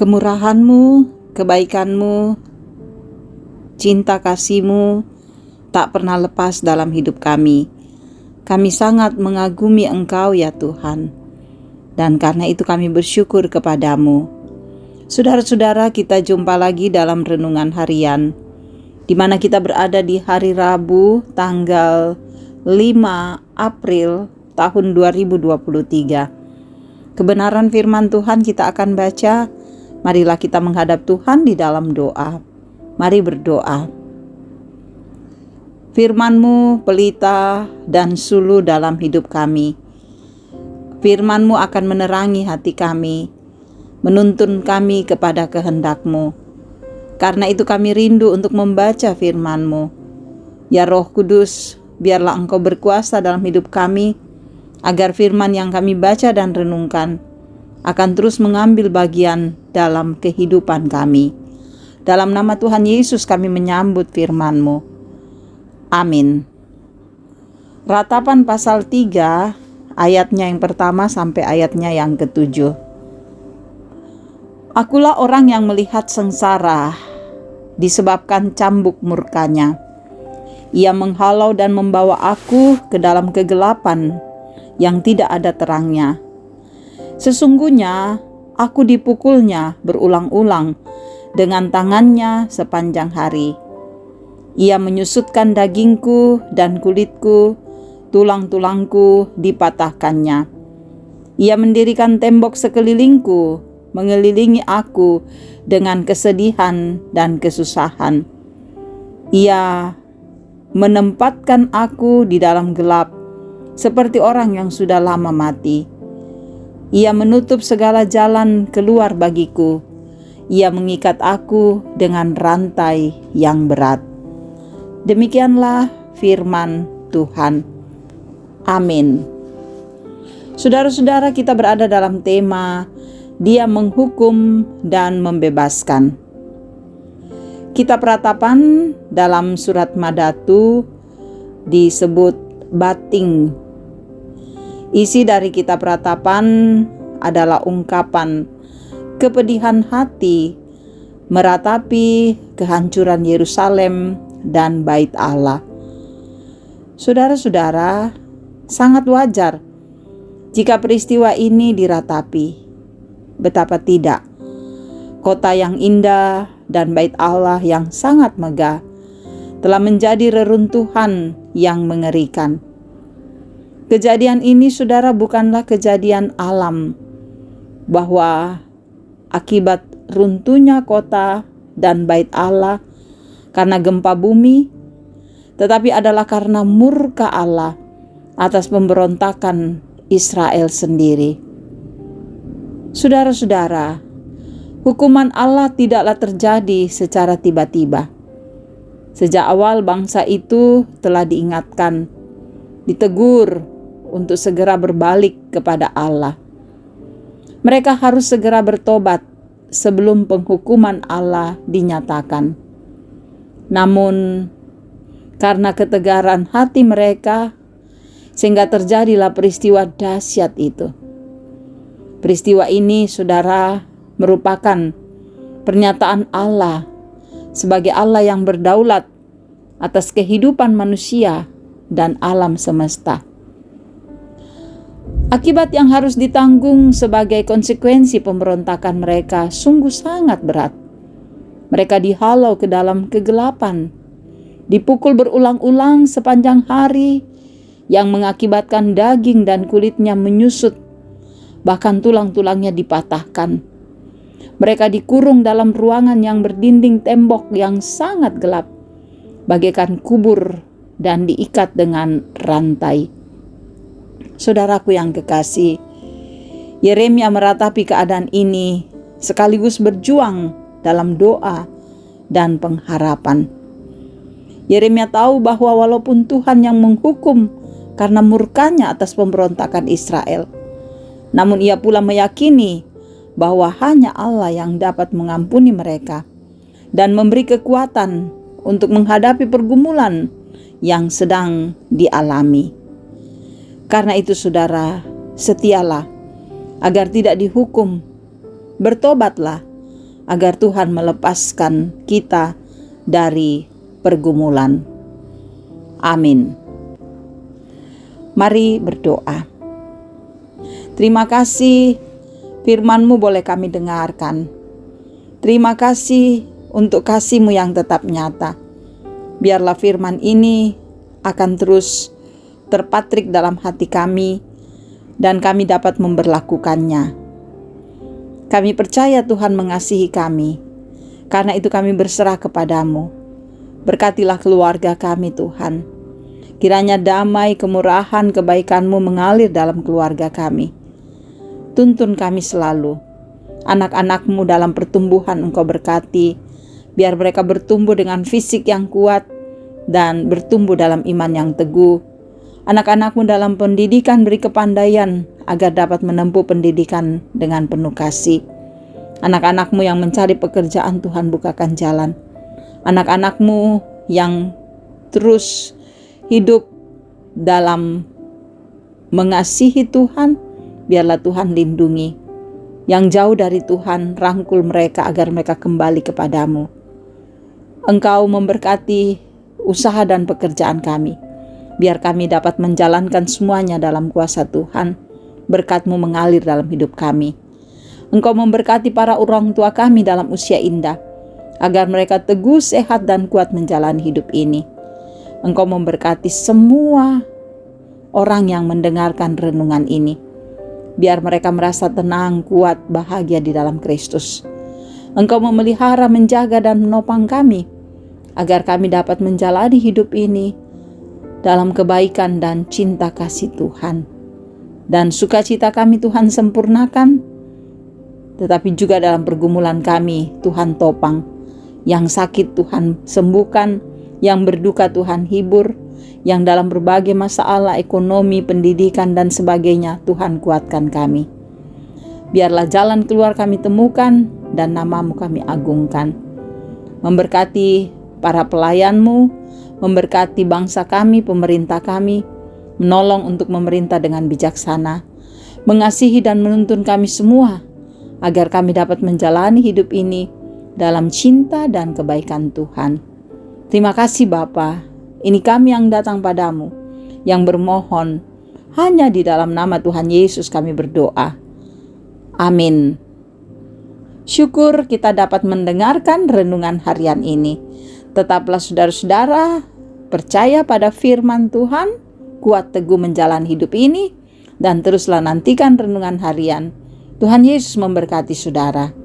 Kemurahan-Mu, kebaikan-Mu, cinta kasih-Mu tak pernah lepas dalam hidup kami. Kami sangat mengagumi Engkau ya Tuhan, dan karena itu kami bersyukur kepadamu. Saudara-saudara, kita jumpa lagi dalam renungan harian, di mana kita berada di hari Rabu tanggal 5 April tahun 2023. Kebenaran firman Tuhan kita akan baca. Marilah kita menghadap Tuhan di dalam doa. Mari berdoa. Firman-Mu pelita dan sulu dalam hidup kami. Firman-Mu akan menerangi hati kami, menuntun kami kepada kehendak-Mu. Karena itu kami rindu untuk membaca firman-Mu. Ya Roh Kudus, biarlah Engkau berkuasa dalam hidup kami, agar firman yang kami baca dan renungkan akan terus mengambil bagian dalam kehidupan kami. Dalam nama Tuhan Yesus kami menyambut firman-Mu. Amin. Ratapan pasal 3, ayatnya yang pertama sampai ayatnya yang ke-7. Akulah orang yang melihat sengsara disebabkan cambuk murkanya. Ia menghalau dan membawa aku ke dalam kegelapan yang tidak ada terangnya. Sesungguhnya aku dipukulnya berulang-ulang dengan tangannya sepanjang hari. Ia menyusutkan dagingku dan kulitku, tulang-tulangku dipatahkannya. Ia mendirikan tembok sekelilingku, mengelilingi aku dengan kesedihan dan kesusahan. Ia menempatkan aku di dalam gelap, seperti orang yang sudah lama mati. Ia menutup segala jalan keluar bagiku. Ia mengikat aku dengan rantai yang berat. Demikianlah firman Tuhan. Amin. Saudara-saudara, kita berada dalam tema Dia menghukum dan membebaskan. Kitab Ratapan dalam surat Madatu disebut bating. Isi dari kitab Ratapan adalah ungkapan kepedihan hati meratapi kehancuran Yerusalem dan Bait Allah. Saudara-saudara, sangat wajar jika peristiwa ini diratapi. Betapa tidak, kota yang indah dan Bait Allah yang sangat megah telah menjadi reruntuhan yang mengerikan. Kejadian ini, saudara, bukanlah kejadian alam, bahwa akibat runtuhnya kota dan Bait Allah karena gempa bumi, tetapi adalah karena murka Allah atas pemberontakan Israel sendiri. Saudara-saudara, hukuman Allah tidaklah terjadi secara tiba-tiba. Sejak awal bangsa itu telah diingatkan, ditegur untuk segera berbalik kepada Allah. Mereka harus segera bertobat sebelum penghukuman Allah dinyatakan. Namun, karena ketegaran hati mereka, sehingga terjadilah peristiwa dahsyat itu. Peristiwa ini, saudara, merupakan pernyataan Allah sebagai Allah yang berdaulat atas kehidupan manusia dan alam semesta. Akibat yang harus ditanggung sebagai konsekuensi pemberontakan mereka sungguh sangat berat. Mereka dihalau ke dalam kegelapan, dipukul berulang-ulang sepanjang hari, yang mengakibatkan daging dan kulitnya menyusut, bahkan tulang-tulangnya dipatahkan. Mereka dikurung dalam ruangan yang berdinding tembok yang sangat gelap, bagaikan kubur, dan diikat dengan rantai. Saudaraku yang kekasih, Yeremia meratapi keadaan ini sekaligus berjuang dalam doa dan pengharapan. Yeremia tahu bahwa walaupun Tuhan yang menghukum karena murkanya atas pemberontakan Israel, namun ia pula meyakini bahwa hanya Allah yang dapat mengampuni mereka dan memberi kekuatan untuk menghadapi pergumulan yang sedang dialami. Karena itu, saudara, setialah agar tidak dihukum. Bertobatlah agar Tuhan melepaskan kita dari pergumulan. Amin. Mari berdoa. Terima kasih firman-Mu boleh kami dengarkan. Terima kasih untuk kasih-Mu yang tetap nyata. Biarlah firman ini akan terus terpatrik dalam hati kami dan kami dapat memberlakukannya. Kami percaya Tuhan mengasihi kami. Karena itu kami berserah kepadamu. Berkatilah keluarga kami Tuhan. Kiranya damai, kemurahan, kebaikan-Mu mengalir dalam keluarga kami. Tuntun kami selalu. Anak-anak-Mu dalam pertumbuhan Engkau berkati. Biar mereka bertumbuh dengan fisik yang kuat dan bertumbuh dalam iman yang teguh. Anak-anak-Mu dalam pendidikan beri kepandaian agar dapat menempuh pendidikan dengan penuh kasih. Anak-anak-Mu yang mencari pekerjaan, Tuhan bukakan jalan. Anak-anak-Mu yang terus hidup dalam mengasihi Tuhan, biarlah Tuhan lindungi. Yang jauh dari Tuhan, rangkul mereka agar mereka kembali kepadamu. Engkau memberkati usaha dan pekerjaan kami. Biar kami dapat menjalankan semuanya dalam kuasa Tuhan. Berkat-Mu mengalir dalam hidup kami. Engkau memberkati para orang tua kami dalam usia indah, agar mereka teguh, sehat, dan kuat menjalani hidup ini. Engkau memberkati semua orang yang mendengarkan renungan ini. Biar mereka merasa tenang, kuat, bahagia di dalam Kristus. Engkau memelihara, menjaga, dan menopang kami, agar kami dapat menjalani hidup ini dalam kebaikan dan cinta kasih Tuhan. Dan sukacita kami Tuhan sempurnakan, tetapi juga dalam pergumulan kami Tuhan topang. Yang sakit Tuhan sembuhkan, yang berduka Tuhan hibur, yang dalam berbagai masalah ekonomi, pendidikan, dan sebagainya Tuhan kuatkan kami. Biarlah jalan keluar kami temukan dan nama-Mu kami agungkan. Memberkati para pelayan-Mu, memberkati bangsa kami, pemerintah kami, menolong untuk memerintah dengan bijaksana, mengasihi dan menuntun kami semua, agar kami dapat menjalani hidup ini dalam cinta dan kebaikan Tuhan. Terima kasih Bapa. Ini kami yang datang padamu, yang bermohon, hanya di dalam nama Tuhan Yesus kami berdoa. Amin. Syukur kita dapat mendengarkan renungan harian ini. Tetaplah saudara-saudara, percaya pada firman Tuhan, kuat teguh menjalani hidup ini, dan teruslah nantikan renungan harian. Tuhan Yesus memberkati saudara.